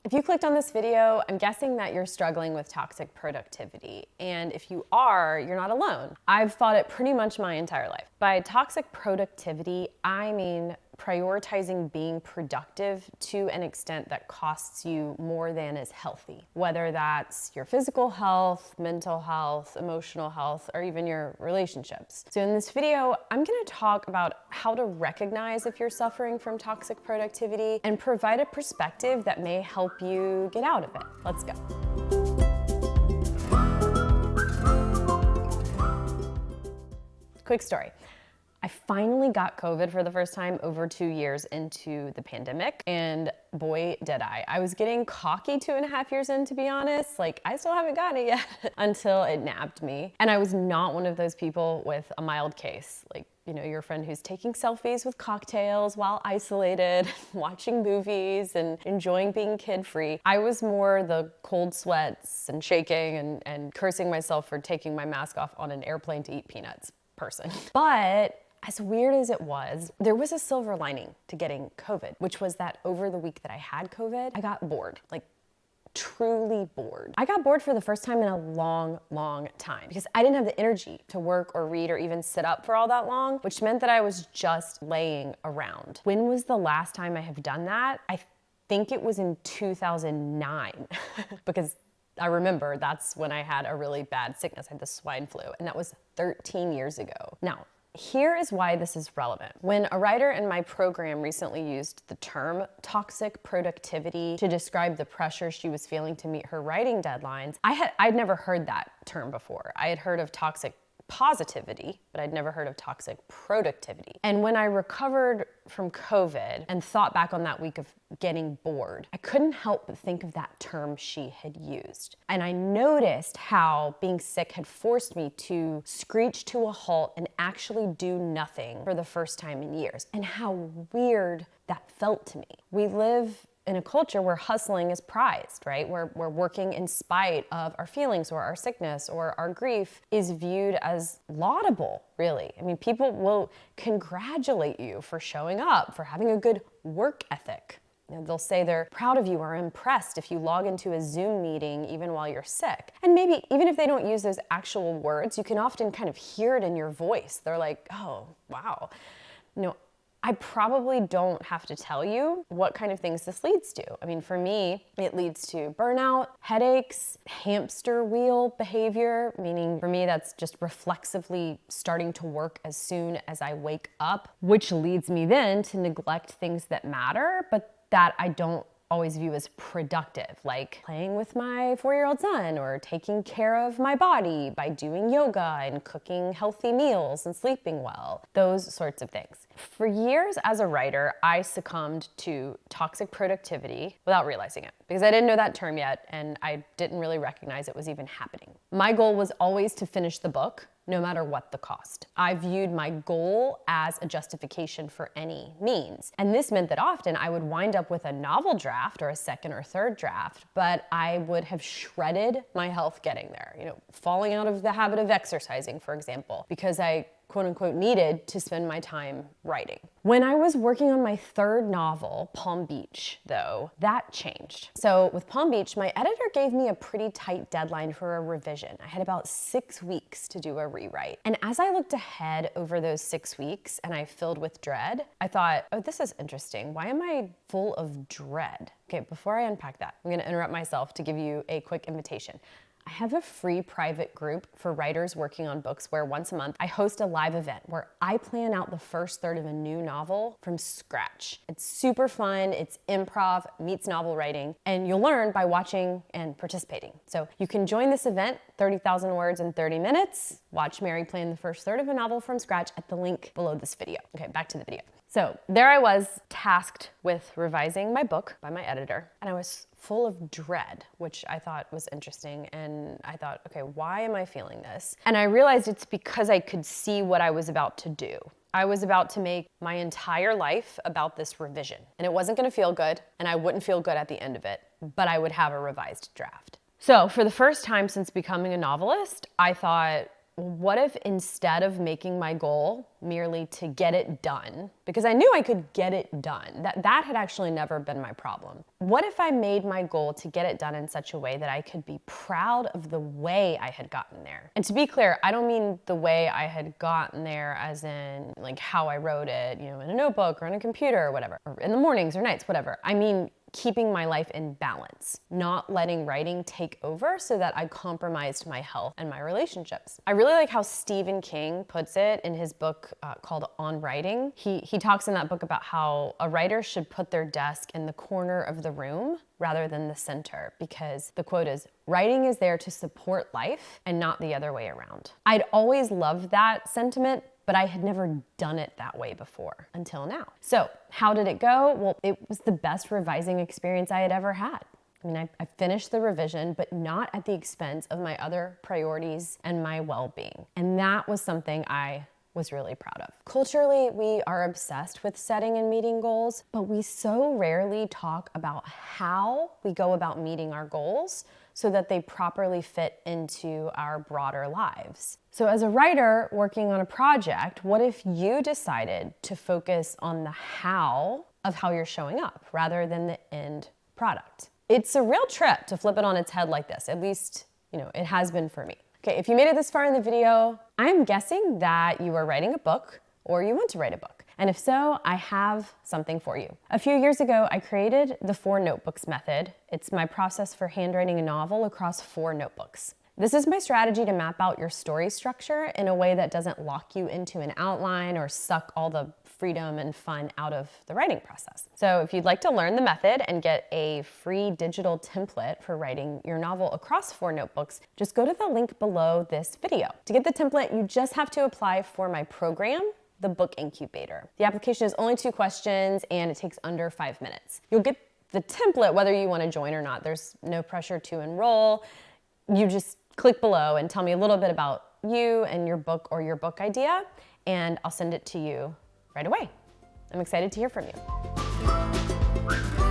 If you clicked on this video, I'm guessing that you're struggling with toxic productivity. And if you are, you're not alone. I've fought it pretty much my entire life. By toxic productivity, I mean prioritizing being productive to an extent that costs you more than is healthy. Whether that's your physical health, mental health, emotional health, or even your relationships. So in this video, I'm gonna talk about how to recognize if you're suffering from toxic productivity and provide a perspective that may help you get out of it. Let's go. Quick story. I finally got COVID for the first time over 2 years into the pandemic, and boy, did I. I was getting cocky 2.5 years in, to be honest. Like, I still haven't gotten it yet until it nabbed me. And I was not one of those people with a mild case. Like, you know, your friend who's taking selfies with cocktails while isolated, watching movies and enjoying being kid-free. I was more the cold sweats and shaking and cursing myself for taking my mask off on an airplane to eat peanuts person. But as weird as it was, there was a silver lining to getting COVID, which was that over the week that I had COVID, I got bored, like truly bored. I got bored for the first time in a long, long time because I didn't have the energy to work or read or even sit up for all that long, which meant that I was just laying around. When was the last time I have done that? I think it was in 2009 because I remember that's when I had a really bad sickness. I had the swine flu, and that was 13 years ago. Now, here is why this is relevant. When a writer in my program recently used the term toxic productivity to describe the pressure she was feeling to meet her writing deadlines, I'd never heard that term before. I had heard of toxic positivity, but I'd never heard of toxic productivity. And when I recovered from COVID and thought back on that week of getting bored, I couldn't help but think of that term she had used. And I noticed how being sick had forced me to screech to a halt and actually do nothing for the first time in years, and how weird that felt to me. We live in a culture where hustling is prized, right? Where working in spite of our feelings or our sickness or our grief is viewed as laudable, really. I mean, people will congratulate you for showing up, for having a good work ethic. You know, they'll say they're proud of you or impressed if you log into a Zoom meeting even while you're sick. And maybe even if they don't use those actual words, you can often kind of hear it in your voice. They're like, oh, wow. You know, I probably don't have to tell you what kind of things this leads to. I mean, for me, it leads to burnout, headaches, hamster wheel behavior, meaning for me, that's just reflexively starting to work as soon as I wake up, which leads me then to neglect things that matter, but that I don't always view as productive, like playing with my 4-year-old son or taking care of my body by doing yoga and cooking healthy meals and sleeping well, those sorts of things. For years as a writer, I succumbed to toxic productivity without realizing it because I didn't know that term yet and I didn't really recognize it was even happening. My goal was always to finish the book, no matter what the cost. I viewed my goal as a justification for any means. And this meant that often I would wind up with a novel draft or a second or third draft, but I would have shredded my health getting there. You know, falling out of the habit of exercising, for example, because I quote unquote needed to spend my time writing. When I was working on my third novel, Palm Beach, though, that changed. So with Palm Beach, my editor gave me a pretty tight deadline for a revision. I had about 6 weeks to do a rewrite. And as I looked ahead over those 6 weeks and I filled with dread, I thought, oh, this is interesting. Why am I full of dread? Okay, before I unpack that, I'm gonna interrupt myself to give you a quick invitation. I have a free private group for writers working on books where once a month I host a live event where I plan out the first third of a new novel from scratch. It's super fun, it's improv, meets novel writing, and you'll learn by watching and participating. So you can join this event, 30,000 words in 30 minutes. Watch Mary plan the first third of a novel from scratch at the link below this video. Okay, back to the video. So there I was, tasked with revising my book by my editor, and I was full of dread, which I thought was interesting. And I thought, okay, why am I feeling this? And I realized it's because I could see what I was about to do. I was about to make my entire life about this revision, and it wasn't gonna feel good, and I wouldn't feel good at the end of it, but I would have a revised draft. So for the first time since becoming a novelist, I thought, what if instead of making my goal merely to get it done, because I knew I could get it done, that had actually never been my problem. What if I made my goal to get it done in such a way that I could be proud of the way I had gotten there? And to be clear, I don't mean the way I had gotten there as in like how I wrote it, you know, in a notebook or on a computer or whatever, or in the mornings or nights, whatever. I mean, keeping my life in balance, not letting writing take over so that I compromised my health and my relationships. I really like how Stephen King puts it in his book called On Writing. He talks in that book about how a writer should put their desk in the corner of the room rather than the center, because the quote is, "Writing is there to support life and not the other way around." I'd always loved that sentiment, but I had never done it that way before until now. So how did it go? Well, it was the best revising experience I had ever had. I mean, I finished the revision, but not at the expense of my other priorities and my well-being. And that was something I was really proud of. Culturally, we are obsessed with setting and meeting goals, but we so rarely talk about how we go about meeting our goals so that they properly fit into our broader lives. So as a writer working on a project, what if you decided to focus on the how of how you're showing up rather than the end product? It's a real trip to flip it on its head like this. At least, you know, it has been for me. Okay, if you made it this far in the video, I'm guessing that you are writing a book or you want to write a book. And if so, I have something for you. A few years ago, I created the 4 notebooks method. It's my process for handwriting a novel across 4 notebooks. This is my strategy to map out your story structure in a way that doesn't lock you into an outline or suck all the freedom and fun out of the writing process. So if you'd like to learn the method and get a free digital template for writing your novel across 4 notebooks, just go to the link below this video. To get the template, you just have to apply for my program, the Book Incubator. The application is only 2 questions and it takes under 5 minutes. You'll get the template whether you want to join or not. There's no pressure to enroll. You just click below and tell me a little bit about you and your book or your book idea, and I'll send it to you right away. I'm excited to hear from you.